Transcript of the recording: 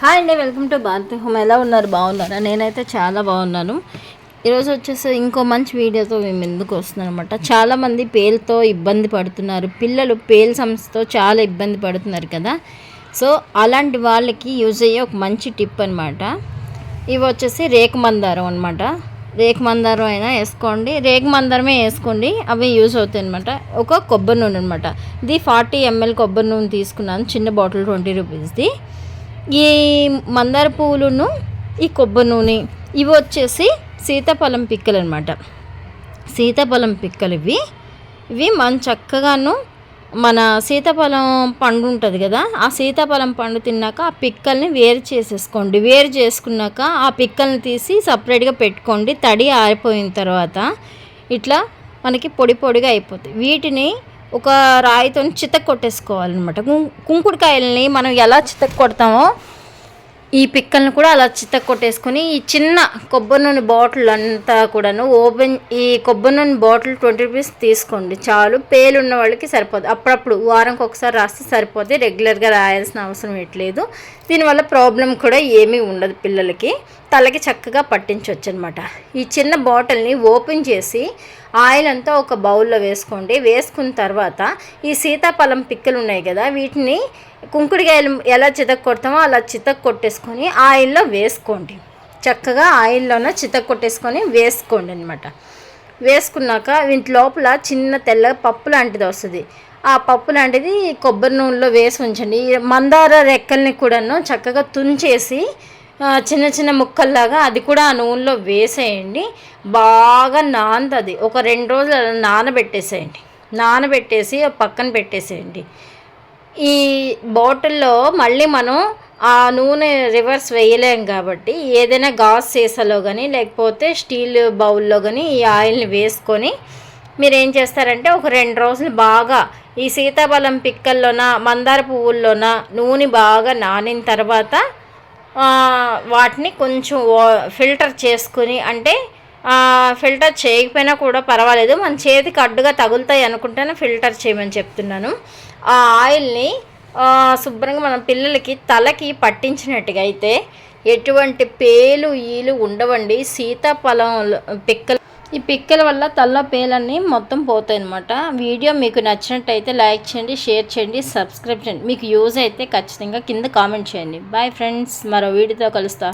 Hi అండి, welcome to Bharati home. ఎలా ఉన్నారు? బాగున్నారా? నేనైతే చాలా బాగున్నాను. ఈరోజు వచ్చేసి ఇంకో మంచి వీడియోతో మేము ఎందుకు వస్తున్నాను అనమాట. చాలామంది పేలుతో ఇబ్బంది పడుతున్నారు, పిల్లలు పేలు సమస్యతో చాలా ఇబ్బంది పడుతున్నారు కదా. సో అలాంటి వాళ్ళకి యూజ్ అయ్యే ఒక మంచి టిప్ అనమాట. ఇవి వచ్చేసి రేకు మందారం అనమాట. రేకు మందారం అయినా వేసుకోండి, రేకు మందారమే వేసుకోండి, అవి యూజ్ అవుతాయి అనమాట. ఒక కొబ్బరి నూనె అనమాట. ఇది 40 ml కొబ్బరి నూనె తీసుకున్నాను, చిన్న బాటిల్ 20 రూపీస్ది. ఈ మందార పువ్వులను, ఈ కొబ్బరి నూనె, ఇవి వచ్చేసి సీతాఫలం పిక్కలు అనమాట. సీతాఫలం పిక్కలు ఇవి మనం చక్కగాను మన సీతాఫలం పండు ఉంటుంది కదా, ఆ సీతాఫలం పండు తిన్నాక ఆ పిక్కల్ని వేరు చేసేసుకోండి. వేరు చేసుకున్నాక ఆ పిక్కల్ని తీసి సపరేట్గా పెట్టుకోండి. తడి ఆరిపోయిన తర్వాత ఇట్లా మనకి పొడి పొడిగా అయిపోతుంది. వీటిని ఒక రాయితో చితక్ కొట్టేసుకోవాలన్నమాట. కుంకుడుకాయలని మనం ఎలా చితక్ కొడతామో ఈ పిక్కల్ని కూడా అలా చితక్ కొట్టేసుకొని ఈ చిన్న కొబ్బరి నూనె బాటిల్ అంతా కూడాను ఈ కొబ్బరి నూనె బాటిల్ 20 రూపీస్ తీసుకోండి చాలు. పేలు ఉన్న వాళ్ళకి సరిపోదు, అప్పుడప్పుడు వారంకి ఒకసారి రాస్తే సరిపోతే, రెగ్యులర్గా రాయాల్సిన అవసరం లేదు. దీనివల్ల ప్రాబ్లం కూడా ఏమీ ఉండదు, పిల్లలకి తలకి చక్కగా పట్టించవచ్చు అనమాట. ఈ చిన్న బాటిల్ని ఓపెన్ చేసి ఆయిల్ అంతా ఒక బౌల్లో వేసుకోండి. వేసుకున్న తర్వాత ఈ సీతాఫలం పిక్కలు ఉన్నాయి కదా, వీటిని కుంకుడుకాయలు ఎలా చితక్ కొడతామో అలా చితక్ కొట్టేసుకొని ఆయిల్లో వేసుకోండి. చక్కగా ఆయిల్లోనే చితక్ కొట్టేసుకొని వేసుకోండి అనమాట. వేసుకున్నాక వీటి లోపల చిన్న తెల్ల పప్పు లాంటిది వస్తుంది. ఆ పప్పు లాంటిది కొబ్బరి నూనెలో వేసి ఉంచండి. మందార రెక్కల్ని కూడాను చక్కగా తుంచేసి చిన్న చిన్న ముక్కల్లాగా అది కూడా ఆ నూనెలో వేసేయండి. బాగా నానుతుంది. ఒక 2 రోజులు నానబెట్టేసేయండి. నానబెట్టేసి పక్కన పెట్టేసేయండి. ఈ బాటిల్లో మళ్ళీ మనం ఆ నూనె రివర్స్ వేయలేం కాబట్టి ఏదైనా గాజు సీసాలో కానీ లేకపోతే స్టీల్ బౌల్లో కానీ ఈ ఆయిల్ని వేసుకొని మీరు ఏం చేస్తారంటే ఒక 2 రోజులు బాగా ఈ సీతాఫలం పిక్కల్లోన మందార పువ్వుల్లోన నూనె బాగా నానిన తర్వాత వాటిని కొంచెం ఫిల్టర్ చేసుకుని, అంటే ఫిల్టర్ చేయకపోయినా కూడా పర్వాలేదు, మన చేతికి అడ్డుగా తగులుతాయి అనుకుంటేనే ఫిల్టర్ చేయమని చెప్తున్నాను. ఆ ఆయిల్ని శుభ్రంగా మన పిల్లలకి తలకి పట్టించినట్టుగా అయితే ఎటువంటి పేలు ఈలు ఉండవండి. సీతాఫలం పిక్కలు, ఈ పిక్కల వల్ల తలలో పేలన్నీ మొత్తం పోతాయి అన్నమాట. వీడియో మీకు నచ్చినట్టయితే లైక్ చేయండి, షేర్ చేయండి, సబ్స్క్రైబ్ చేయండి. మీకు యూజ్ అయితే ఖచ్చితంగా కింద కామెంట్ చేయండి. బాయ్ ఫ్రెండ్స్, మరో వీడియోతో కలుస్తా.